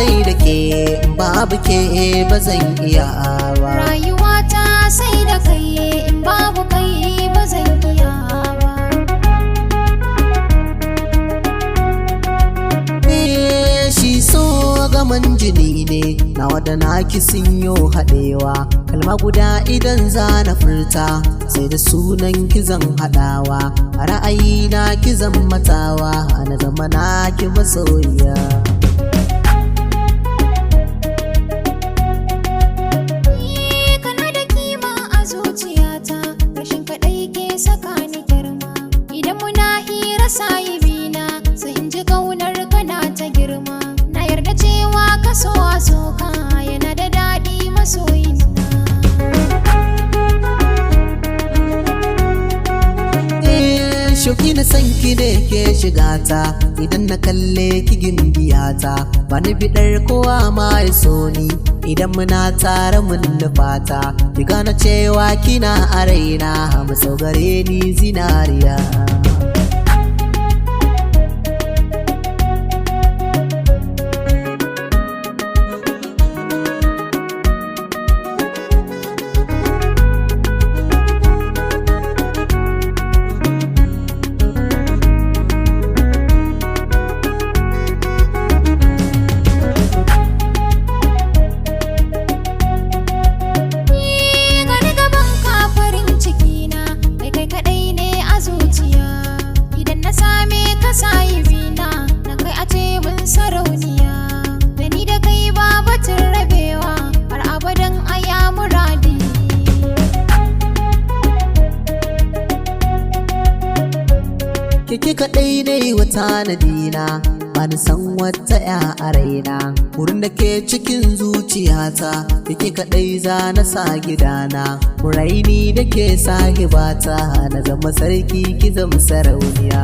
sai da ke, babu ke ba zan iya ba. Rayuwata sai da kai, in babu kai ba zan iya ba. Shi so gaman jini ne, nawa da naki sun yo haɗewa. Kalma guda idan za na furta, sai da sunan kizan haɗawa. A ra'ayina kizan matawa, na zama naki masoyiya. Kana da kima a zuciyata, rashin kaɗai ke saka ni girma. Idan muna hira sahibina, sai in ji ƙaunar kana ta girma. Na yarda cewa ka so a soka, yana da daɗi masoyina. Shoki na san ki da ke shigata, idan na kalle ki gimbiyata. Ba ni biɗar kowa ma ya so ni, idan muna tare mun nufata. Ki gane cewa kina a raina, mu gare ni zinariya. Sahibina na kai a ce mun sarauniya, da ni da kai ba batun rabewa, har abadan aya muradi. Kike kaɗai dai wata nadina, ba ni san wata ya a raina. Wurin da ke cikin zuciyata, kike kaɗai za na sa gidana. Muraini da ke sahibata, na zama sarki ki zama sarauniya.